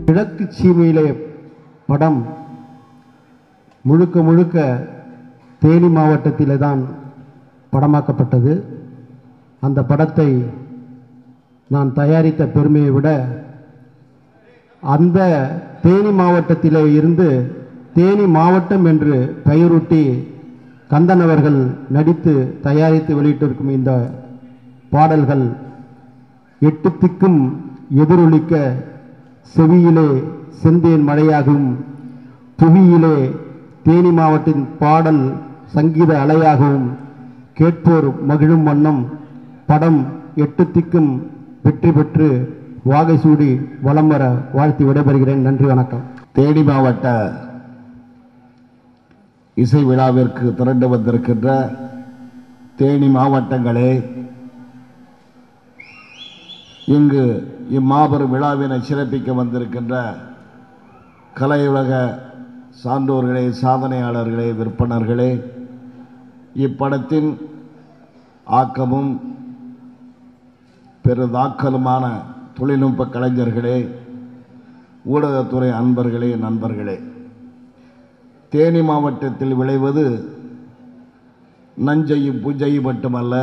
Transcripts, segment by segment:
கிழக்கு சீமையிலே படம் முழுக்க முழுக்க தேனி மாவட்டத்திலே தான் படமாக்கப்பட்டது. அந்த படத்தை நான் தயாரித்த பெருமையை விட அந்த தேனி மாவட்டத்திலே இருந்து தேனி மாவட்டம் என்று பெயரூட்டி கந்தன் அவர்கள் நடித்து தயாரித்து வெளியிட்டிருக்கும் இந்த பாடல்கள் எட்டு திக்கும் எதிரொலிக்க செவியிலே செந்தேன் மழையாகவும் புவியிலே தேனி மாவட்டின் பாடல் சங்கீத அலையாகவும் கேட்போர் மகிழும் வண்ணம் படம் எட்டு திக்கும் வெற்றி பெற்று வாகை சூடி வலம் வர வாழ்த்தி விடைபெறுகிறேன். நன்றி, வணக்கம். தேனி மாவட்ட இசை விழாவிற்கு திரண்டு வந்திருக்கின்ற தேனி மாவட்டங்களே, இங்கு இம்மாபெரும் விழாவினை சிறப்பிக்க வந்திருக்கின்ற கலையுலக சான்றோர்களே, சாதனையாளர்களே, விற்பனர்களே, இப்படத்தின் ஆக்கமும் பெருதாக்கலுமான தொழில்நுட்ப கலைஞர்களே, ஊடகத்துறை அன்பர்களே, நண்பர்களே, தேனி மாவட்டத்தில் விளைவது நஞ்சையும் பூஜையும் மட்டுமல்ல,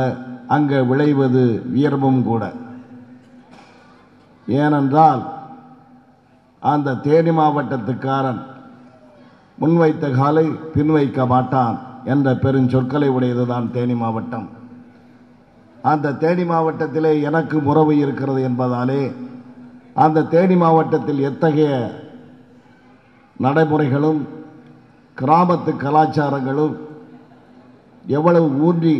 அங்கே விளைவது வீரமும் கூட. ஏனென்றால் அந்த தேனி மாவட்டத்துக்காரன் முன்வைத்த காலை பின்வைக்க மாட்டான் என்ற பெருஞ்சொற்களை உடையதுதான் தேனி மாவட்டம். அந்த தேனி மாவட்டத்திலே எனக்கு உறவு இருக்கிறது என்பதாலே அந்த தேனி மாவட்டத்தில் எத்தகைய நடைமுறைகளும் கிராமத்து கலாச்சாரங்களும் எவ்வளவு ஊன்றி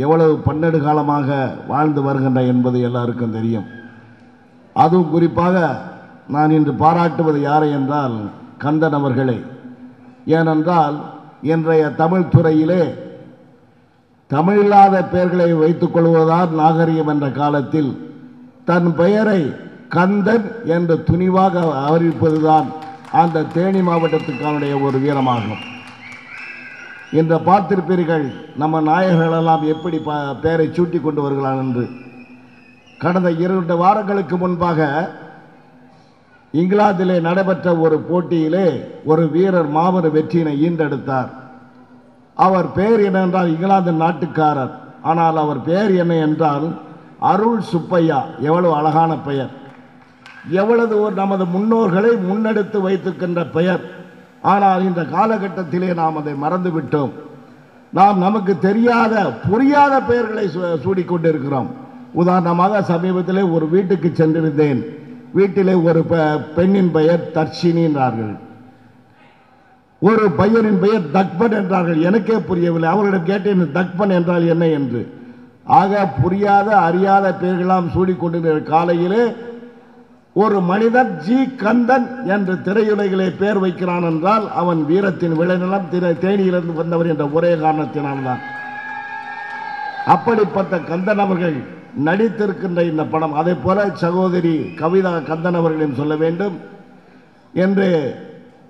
எவ்வளவு பன்னெடு காலமாக வாழ்ந்து வருகின்ற என்பது எல்லாருக்கும் தெரியும். அதுவும் குறிப்பாக நான் இன்று பாராட்டுவது யாரை என்றால் கந்தன் அவர்களை. ஏனென்றால் இன்றைய தமிழ் துறையிலே தமிழில்லாத பெயர்களை வைத்துக் கொள்வதால் நாகரிகம் என்ற காலத்தில் தன் பெயரை கந்தன் என்று துணிவாக அறிவிப்பதுதான் அந்த தேனி மாவட்டத்துக்கானுடைய ஒரு வீரமாகும். இன்று பார்த்திருப்பீர்கள் நம்ம நாயகர்களெல்லாம் எப்படி பெயரை சூட்டி கொண்டு வருகிறார் என்று. கடந்த 2 வாரங்களுக்கு முன்பாக இங்கிலாந்திலே நடைபெற்ற ஒரு போட்டியிலே ஒரு வீரர் மாபெரும் வெற்றியினை ஈண்டெடுத்தார். அவர் பெயர் என்ன என்றால் இங்கிலாந்து நாட்டுக்காரர், ஆனால் அவர் பெயர் என்ன என்றால் அருள் சுப்பையா. எவ்வளவு அழகான பெயர், எவ்வளவு ஒரு நமது முன்னோர்களை முன்னெடுத்து வைத்திருக்கின்ற பெயர். ஆனால் இந்த காலகட்டத்திலே நாம் அதை மறந்துவிட்டோம். நாம் நமக்கு தெரியாத புரியாத பெயர்களை சூடிக்கொண்டிருக்கிறோம். உதாரணமாக சமீபத்திலே ஒரு வீட்டுக்கு சென்றிருந்தேன். வீட்டிலே ஒரு பெண்ணின் பெயர் தர்ஷினி என்றார்கள், ஒரு பையனின் பெயர் தக்பன் என்றார்கள். எனக்கே புரியவில்லை. அவர்களிடம் கேட்டேன் தக்பன் என்றால் என்ன என்று. ஆக புரியாத அறியாத பெயர்களாம் சூடிக்கொண்டிருக்கிற காலையிலே ஒரு மனிதன் ஜி கந்தன் என்று திரையுலகிலே பெயர் வைக்கிறான் என்றால் அவன் வீரத்தின் விளைநிலம் தேனியிலிருந்து வந்தவர் என்ற ஒரே காரணத்தினால்தான். அப்படிப்பட்ட கந்தன் அவர்கள் நடித்திருக்கின்ற இந்த படம். அதே போல சகோதரி கவிதா கந்தன் அவர்களையும் சொல்ல வேண்டும். என்று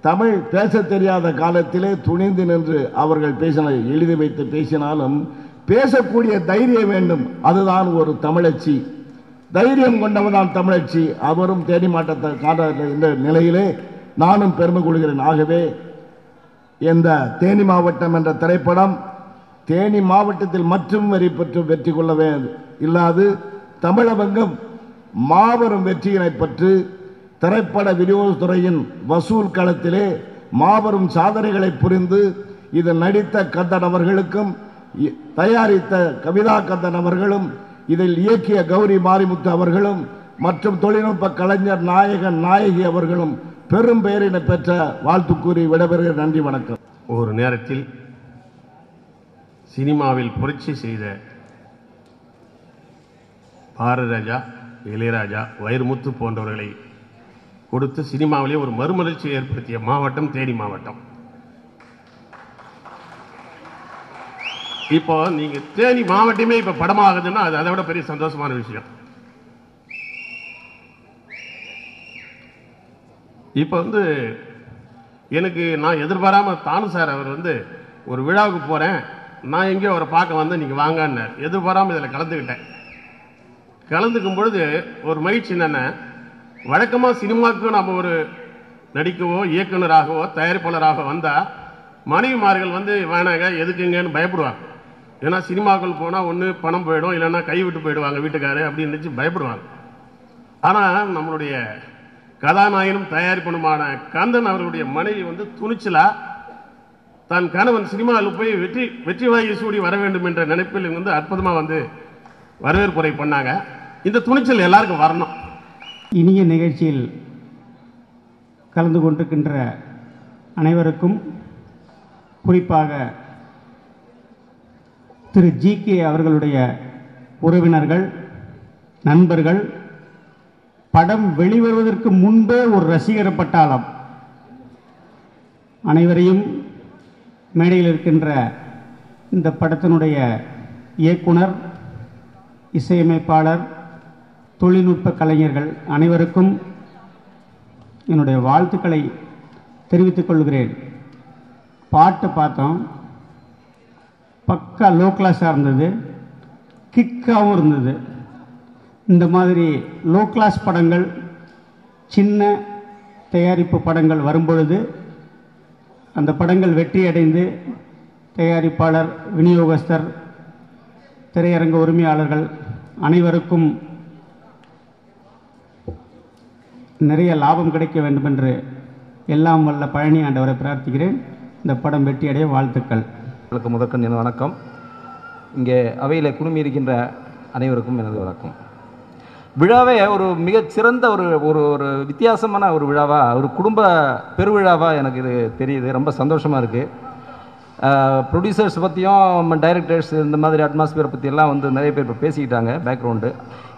தமிழ் பேச தெரியாத காலத்திலே துணிந்து நின்று அவர்கள் பேசின, எழுதி வைத்து பேசினாலும் பேசக்கூடிய தைரியம் வேண்டும். அதுதான் ஒரு தமிழச்சி. தைரியம் கொண்டவர்தான் தமிழச்சி. அவரும் தேனி மாவட்டத்தை இந்த நிலையிலே நானும் பெருமை கொள்கிறேன். ஆகவே இந்த தேனி மாவட்டம் என்ற திரைப்படம் தேனி மாவட்டத்தில் மற்றும் வெற்றி கொள்ளவே இல்லாது தமிழகமெங்கும் மாபெரும் வெற்றியினை பெற்று திரைப்பட விநியோகத்துறையின் வசூல் களத்திலே மாபெரும் சாதனைகளை புரிந்து இது நடித்த கந்தன் அவர்களுக்கும் தயாரித்த கவிதா கந்தன் அவர்களும் இதில் இயக்கிய கௌரி மாரிமுத்து அவர்களும் மற்றும் தொழில்நுட்ப கலைஞர் நாயகன் நாயகி அவர்களும் பெரும் பெயரினை பெற்ற வாழ்த்து கூறி விடைபெறுகிற. நன்றி, வணக்கம். ஒரு நேரத்தில் சினிமாவில் புரட்சி செய்த பாரதிராஜா, இளையராஜா, வைரமுத்து போன்றவர்களை கொடுத்து சினிமாவிலே ஒரு மறுமலர்ச்சியை ஏற்படுத்திய மாவட்டம் தேனி மாவட்டம். இப்போ நீங்க தேனி மாவட்டமே இப்ப படமாகுதுன்னா அது அதை விட பெரிய சந்தோஷமான விஷயம். இப்ப எனக்கு நான் எதிர்பாராம தானு சார் அவர் ஒரு விழாவுக்கு போறேன், நான் எங்கேயோ அவரை பார்க்க வந்தேன், நீங்க வாங்கன்னார். எதிர்பாராம இதில் கலந்துக்கிட்டேன். கலந்துக்கும் பொழுது ஒரு மகிழ்ச்சி என்னன்னா, வழக்கமாக சினிமாவுக்கு நம்ம ஒரு நடிக்கவோ இயக்குனராகவோ தயாரிப்பாளராக வந்தால் மனைவிமார்கள் வந்து வேணாங்க எதுக்குங்கன்னு பயப்படுவாங்க. ஏன்னா சினிமாக்கள் போனால் ஒன்று பணம் போயிடும், இல்லைன்னா கை விட்டு போயிடுவாங்க வீட்டுக்காரு அப்படின்னு நினச்சி பயப்படுவாங்க. ஆனால் நம்மளுடைய கதாநாயகனும் தயாரிப்பனுமான கந்தன் அவர்களுடைய மனைவி வந்து துணிச்சலா தன் கணவன் சினிமாவில் போய் வெற்றி வாங்கி சூடி வர வேண்டும் என்ற நினைப்பில் வந்து அற்புதமாக வந்து வரவேற்புரை பண்ணாங்க. இந்த துணிச்சல் எல்லாருக்கும் வரணும். இனிய நிகழ்ச்சியில் கலந்து கொண்டிருக்கின்ற அனைவருக்கும், குறிப்பாக திரு ஜி.கே. அவர்களுடைய உறவினர்கள், நண்பர்கள், படம் வெளிவருவதற்கு முன்பே ஒரு ரசிகர் பட்டாளம், அனைவரையும், மேடையில் இருக்கின்ற இந்த படத்தினுடைய இயக்குனர், இசையமைப்பாளர், தொழில்நுட்ப கலைஞர்கள் அனைவருக்கும் என்னுடைய வாழ்த்துக்களை தெரிவித்துக் கொள்கிறேன். பாட்டு பார்த்தோம், பக்கா லோ கிளாஸாக இருந்தது, கிக்காகவும் இருந்தது. இந்த மாதிரி லோ கிளாஸ் படங்கள், சின்ன தயாரிப்பு படங்கள் வரும்பொழுது அந்த படங்கள் வெற்றியடைந்து தயாரிப்பாளர், விநியோகஸ்தர், திரையரங்க உரிமையாளர்கள் அனைவருக்கும் நிறைய லாபம் கிடைக்க வேண்டும் என்று எல்லாம் வல்ல பழனி ஆண்டவரை பிரார்த்திக்கிறேன். இந்த படம் வெற்றியடைய வாழ்த்துக்கள். முதற்கண் எனது வணக்கம். இங்கே அவையில் குழுமி இருக்கின்ற அனைவருக்கும் எனது வணக்கம். விழாவே ஒரு மிகச்சிறந்த ஒரு ஒரு ஒரு வித்தியாசமான ஒரு விழாவாக, ஒரு குடும்ப பெருவிழாவாக எனக்கு இது தெரியுது. ரொம்ப சந்தோஷமாக இருக்குது. ப்ரொடியூசர்ஸ் பற்றியும், டைரக்டர்ஸ், இந்த மாதிரி அட்மாஸ்பியரை பற்றியெல்லாம் வந்து நிறைய பேர் இப்போ பேசிக்கிட்டாங்க. பேக்ரவுண்டு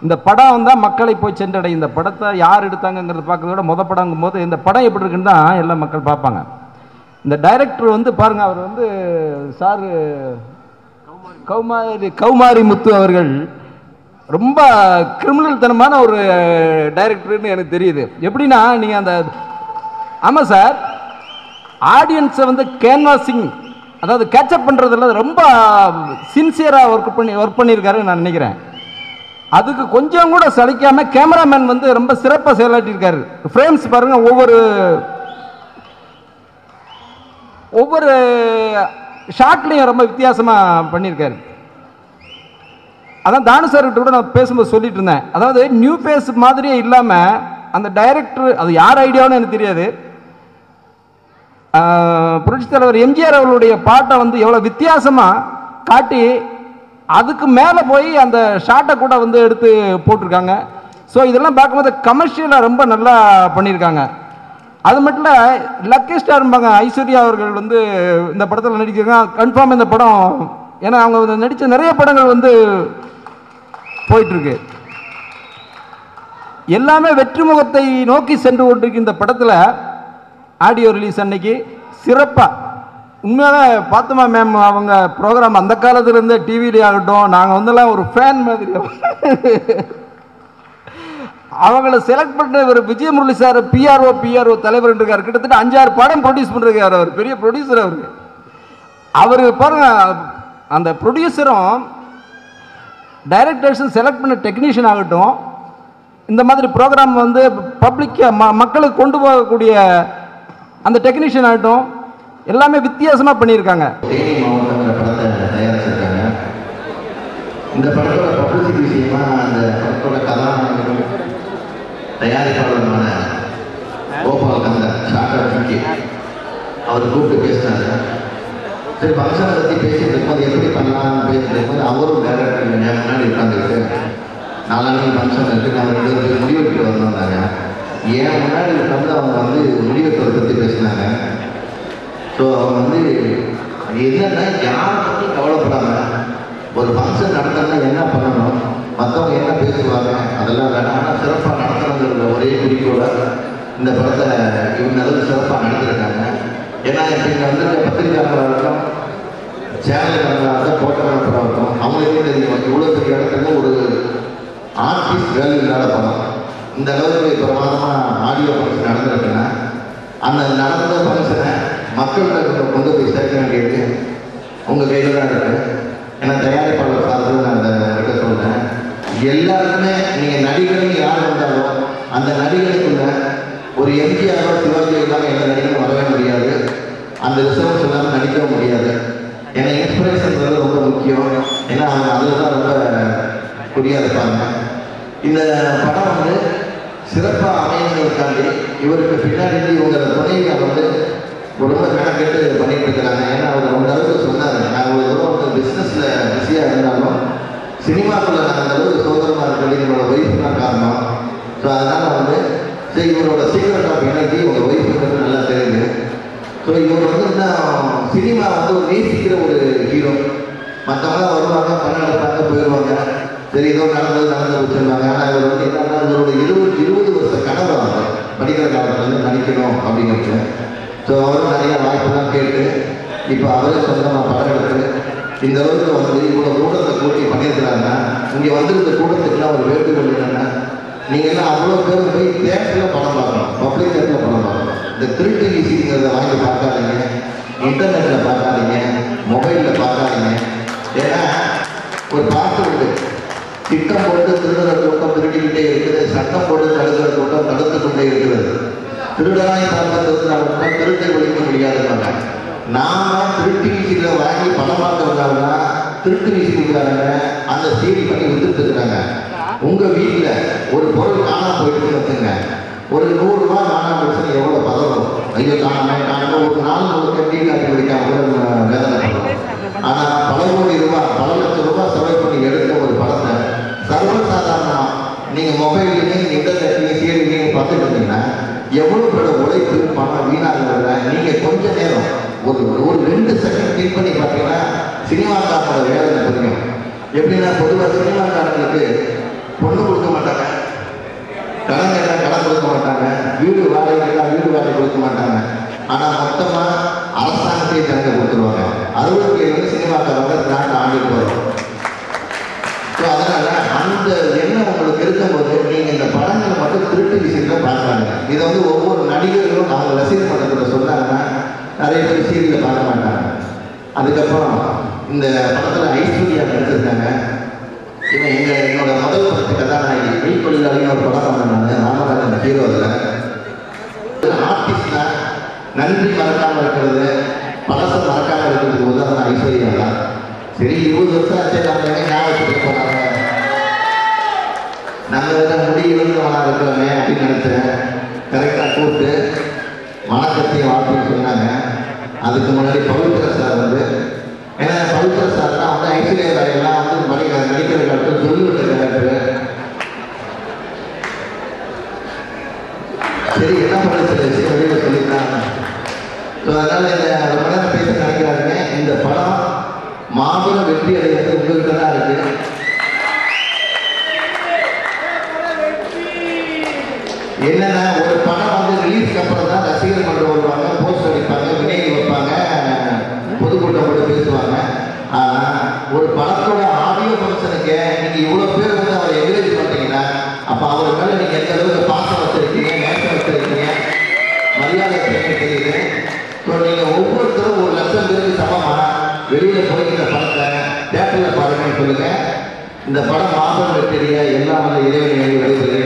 இந்த படம் வந்தால் மக்களை போய் சென்றடையும். இந்த படத்தை யார் எடுத்தாங்கிறத பார்க்கறத விட படங்கும் போது இந்த படம் எப்படி இருக்குன்னு தான் எல்லா மக்கள் பார்ப்பாங்க. இந்த டைரக்டர் வந்து பாருங்கள், அவர் வந்து சார் கௌமாரி முத்து அவர்கள் ரொம்ப கிரிமினல் தனமான ஒரு டைரக்டர்னு எனக்கு தெரியுது. எப்படின்னா, நீங்கள் அந்த ஆமாம் சார், ஆடியன்ஸை வந்து கேன்வாசிங், அதாவது கேட்சப் பண்ணுறதுல ரொம்ப சின்சியராக ஒர்க் பண்ணியிருக்காருன்னு நான் நினைக்கிறேன். அதுக்கு கொஞ்சம் கூட சலிக்காமல் கேமராமேன் வந்து ரொம்ப சிறப்பாக செயலாற்றியிருக்காரு. ஃப்ரேம்ஸ் பாருங்கள், ஒவ்வொரு ஷாட்லையும் ரொம்ப வித்தியாசமாக பண்ணியிருக்காரு. அதான் தானு சார்கிட்ட கூட நான் பேசும்போது சொல்லிட்டு இருந்தேன். அதாவது நியூ ஃபேஸ் மாதிரியே இல்லாமல் அந்த டைரக்டர், அது யார் ஐடியான்னு எனக்கு தெரியாது, புரட்சி தலைவர் எம்ஜிஆர் அவர்களுடைய பாட்டை வந்து எவ்வளோ வித்தியாசமாக காட்டி அதுக்கு மேலே போய் அந்த ஷாட்டை கூட வந்து எடுத்து போட்டிருக்காங்க. ஸோ இதெல்லாம் பார்க்கும்போது கமர்ஷியலாக ரொம்ப நல்லா பண்ணியிருக்காங்க. அது மட்டும் இல்லை, லக்கி ஸ்டார்ம்பாங்க ஐஸ்வர்யா அவர்கள் வந்து இந்த படத்தில் நடிக்கிறாங்க. கன்ஃபார்ம் இந்த படம், ஏன்னா அவங்க நடித்த நிறைய படங்கள் வந்து போயிட்டுருக்கு. எல்லாமே வெற்றி முகத்தை நோக்கி சென்று கொண்டிருக்கு. இந்த படத்தில் ஆடியோ ரிலீஸ் அன்னைக்கு சிறப்பாக உண்மையாக பார்த்தோமா மேம், அவங்க ப்ரோக்ராம் அந்த காலத்துலேருந்து டிவியிலே ஆகட்டும், நாங்கள் வந்துலாம் ஒரு ஃபேன் மாதிரி. அவங்கள செலக்ட் பண்ணுற ஒரு விஜயமுரளி சார் பிஆர்ஓ தலைவர் இருக்கார். கிட்டத்தட்ட 5-6 படம் ப்ரொடியூஸ் பண்ணுறாரு. அவர் பெரிய ப்ரொடியூசர். அவர் பாருங்க, அந்த ப்ரொடியூசரும் டைரக்டர்ஸும் செலக்ட் பண்ண டெக்னீஷியன் ஆகட்டும், இந்த மாதிரி ப்ரோக்ராம் வந்து பப்ளிக் மக்களுக்கு கொண்டு போகக்கூடிய அந்த டெக்னீஷியன் ஆகட்டும், எல்லாமே வித்தியாசமாக பண்ணியிருக்காங்க. தேனி மாவட்டங்கிற படத்தை தயாரிச்சிருக்காங்க. இந்த படத்தோட பப்ளிசிட்டி விஷயமா அந்த படத்தோட கதாநாயகரும் தயாரிப்பாளருமான கோபால் கந்தன் சாக்கி அவர் கூப்பிட்டு பேசினாரு. சரி, ஃபங்க்ஷனை பற்றி பேசிட்டு இருக்கும்போது எப்படி பண்ணலாம்னு பேசிட்டு இருக்கும்போது அவரும் டைரக்டர் முன்னாடி உட்காந்துக்கிட்டு, நாளானிக்கு ஃபங்க்ஷன் இருக்குது, நான் 2 பேர் முடிவெடுத்து வந்தாங்க. ஏன் முன்னாடி உட்காந்து அவங்க வந்து முடிவெடுப்பதை பற்றி பேசினாங்க. ஸோ அவங்க வந்து என்னென்னா, யாரை பற்றி கவலைப்படாமல் ஒரு ஃபங்க்ஷன் நடத்தினா என்ன பண்ணணும், மற்றவங்க என்ன பேசுவாங்க, அதெல்லாம் வேணாம், ஆனால் சிறப்பாக நடத்துறதுங்கிற ஒரே குறிக்கோட இந்த படத்தை இவங்க அளவுக்கு சிறப்பாக நடத்திருக்காங்க. ஏன்னா இப்போ இங்கே வந்து பத்திரிகையாளர்களாகட்டும், சேனல்காரங்களாகட்டும், போட்டோகிராஃபராகட்டும், அவங்களுக்கே தெரியும் இவ்வளோ பெரிய இடத்துல ஒரு ஆர்டிஸ்ட் வேலை இல்லாத படம் இந்த அளவுக்கு பிரமாதமாக ஆடியோ ஃபங்க்ஷன் நடந்திருக்குன்னா, அந்த நடந்த ஃபங்க்ஷனை மக்கள்கிட்ட கொண்டு போய் சேர்க்க வேண்டியது உங்கள் கையில் தான் இருக்குது. ஏன்னா தயாரிப்பாளர் சார்பில் நான் அதை இருக்க சொல்கிறேன். எல்லாருக்குமே நீங்கள் நடிகர்னு யார் வந்தாலும் அந்த நடிகனுக்குள்ள ஒரு எம்ஜிஆரோ சிவாஜி இல்லாமல் எந்த நடிகனும் வரவே முடியாது. அந்த ரிசர்வ் இல்லாமல் நடிக்கவும் முடியாது. ஏன்னா இன்ஸ்பிரேஷன்றது ரொம்ப முக்கியம். ஏன்னா அவங்க அதில் தான் ரொம்ப குறியாக இருப்பாங்க. இந்த படம் வந்து சிறப்பாக அமையறதுக்காண்டி இவருக்கு பின்னாடி இவங்க துணைவியார் வந்து ரொம்ப கணக்கெட்டு பண்ணிட்டு இருக்கிறாங்க. ஏன்னா அவர் அந்த அளவுக்கு சொன்னார், நாங்கள் ஒரு தூரம் வந்து பிஸ்னஸில் பிஸியாக இருந்தாலும் சினிமாக்குள்ளே நாங்கள் அந்த அளவுக்கு சுதந்திரமாக இருக்கிறது என்னோட ஒய்ஃபு தான் காரணம். ஸோ அதனால் வந்து சரி இவரோட சீக்ரெட் ஆஃப் எனர்ஜி உங்கள் ஒய்ஃபுக்கு நல்லா தெரியுது. ஸோ இவர் வந்து இன்னும் சினிமா வந்து ஒரு நேசிக்கிற ஒரு ஹீரோ. மற்றவங்களாம் வருவாங்க, பணம் எடுப்பாங்க, போயிடுவாங்க, சரி ஏதோ நடந்து வச்சுருவாங்க. ஆனால் இவர் வந்து என்னன்னா இவரோட 20 வருஷ கனவு வந்து படிக்கிற காலத்தில் வந்து நடிக்கணும் அப்படிங்கிறது. ஸோ அவரும் நிறைய வாய்ப்புலாம் கேட்டு இப்போ அவரே சொந்தமாக படம் எடுத்து இந்த அளவுக்கு வந்து இவ்வளோ கூட்டத்தை கூட்டி பண்ணியிருக்கிறாங்கன்னா இங்கே வந்திருந்த கூட்டத்துக்குலாம் ஒரு வேண்டுகோள் என்னென்னா, நீங்கள் எல்லாம் அவ்வளோ பேர் போய் தேட்டரில் படம் பார்க்கணும், பப்ளிக் தேட்டரில் படம் பார்க்கணும். இந்த திருட்டு ஈஸிங்கிறத வாங்கி பார்க்காதீங்க, இன்டர்நெட்டில் பார்க்காதீங்க, மொபைலில் பார்க்காதீங்க. ஏன்னா ஒரு பாட்டு உண்டு, திட்டம் போட்டு திருடுற கூட்டம் திருடிக்கிட்டே இருக்குது, சட்டம் போட்டு தடுக்கிற கூட்டம் தடுத்து கொண்டே இருக்கிறது. திருடனாய் பார்க்கறதுனால திருட்டை ஒழிக்க முடியாதுன்னாங்க. நாம திருட்டு வீசியில் வாங்கி பணம் பார்க்கறதுனால திருட்டு வீசிக்காரங்க அந்த சீடி பண்ணி வித்துட்டு இருக்கிறாங்க. உங்கள் வீட்டில் ஒரு பொருள் காணாமல் போயிட்டு வச்சுங்க, ஒரு 100 ரூபா காணாமல் போயிடுச்சுன்னு எவ்வளோ பதவும், ஐயோ காணாமல் ஒரு நாள் உங்களுக்கு எப்படி காட்டி பிடிக்காம வேதனை பண்ணலாம். ஆனால் பல கோடி ரூபாய், பல லட்சம் ரூபாய் செலவு பண்ணி எடுத்த ஒரு படத்தை சர்வசாதாரணம் நீங்கள் மொபைல்லையும் இன்டர்நெட்லையும் சீரியலையும் பார்த்துட்டு இருந்தீங்கன்னா எவ்வளோ பேரோட உழைப்பு பணம் வீணாகிறத நீங்கள் கொஞ்ச நேரம் ஒரு 2 செகண்ட் கிளிக் பண்ணி பார்த்தீங்கன்னா சினிமாக்காரனோட வேதனை புரியும். எப்படின்னா பொதுவாக சினிமாக்காரங்களுக்கு பொண்ணு கொடுக்க மாட்டாங்க, கடன் கேட்டால் கடன் கொடுக்க மாட்டாங்க, வீடு வாடகை கேட்டால் வீடு வாடகை கொடுக்க மாட்டாங்க. ஆனால் மொத்தமாக அரசாங்கத்தையே தங்க கொடுத்துருவாங்க. 67 சினிமாக்காரங்க நாட்டை ஆண்டிட்டு போகிறோம். ஸோ அதனால் அந்த எண்ணம் உங்களுக்கு இருக்கும்போது நீங்கள் இந்த படங்களை மட்டும் திருட்டு விஷயத்தில் பார்க்குறாங்க. இதை வந்து ஒவ்வொரு நடிகர்களும் அவங்க ரசிகர் மன்றத்தில் சொன்னாங்கன்னா நிறைய பேர் சீரியலில் பார்க்க மாட்டாங்க. அதுக்கப்புறம் இந்த படத்தில் ஐஸ்வர்யா நடிச்சிருக்காங்க. இவன் என்னோட முதல் படத்து கதாநாயகி மெய்கொழிலாளின்னு ஒரு படம் பண்ணாங்க, ராமராஜன் ஹீரோ. அதில் ஆர்டிஸ்ட்னா நன்றி மறக்காமல் இருக்கிறது, பழசை மறக்காமல் இருக்கிறதுக்கு உதாரணம் ஐஸ்வர்யா தான். சரி 20 வருஷம் ஆச்சு, நம்ம ஞாபகத்துக்கு போனாங்க, நாங்கள் வேற முடியிலிருந்தவனா இருக்கிறோமே அப்படின்னு நினைச்சேன். கரெக்டாக கூப்பிட்டு வணக்கத்தையும் வாழ்த்துன்னு சொன்னாங்க. அதுக்கு முன்னாடி பவித்ரா சார் வந்து, ஏன்னா பவித்ரா சார் தான் வந்து ஐஸ்வர்யா ராயெல்லாம் வந்து நடிக்கிற காலத்தில் சொல்லிவிட்ட கேரக்டரு. சரி என்ன பண்ண வெளியில் சொல்லியிருக்காங்க. ஸோ அதனால் இந்த ரொம்ப நேரம் பேச நினைக்கிறாருங்க. இந்த படம் மாபெரும் வெற்றி அடைகிறது உங்கள்கிட்ட தான் இருக்கு. என்னன்னா ஒரு படம் வந்து ரிலீஸ்க்கு அப்புறம் தான் ரசிகர் மன்றம் வருவாங்க, போஸ்டர் அடிப்பாங்க, வினைகள் வைப்பாங்க, பொதுக்கூட்டம் போட்டு பேசுவாங்க. ஆனால் ஒரு படத்தோட ஆடியோ ஃபங்க்ஷனுக்கு நீங்கள் இவ்வளோ பேர் வந்து அவரை என்கரேஜ் பண்ணுறீங்கன்னா அப்போ அவர் மேலே நீங்கள் எந்த அளவுக்கு பாசம் வச்சுருக்கீங்க, நேசம் வச்சுருக்கீங்க, மரியாதை தெரியுது. ஸோ நீங்கள் ஒவ்வொருத்தரும் 1 லட்சம் பேருக்கு சமமாக வெளியில் போய் இந்த படத்தை தேட்டரில் பாருங்கன்னு சொல்லுங்கள். இந்த படம் மாபெரும் வெற்றியை எல்லாம் வந்து இறைவனை விளைவுகிறேன்.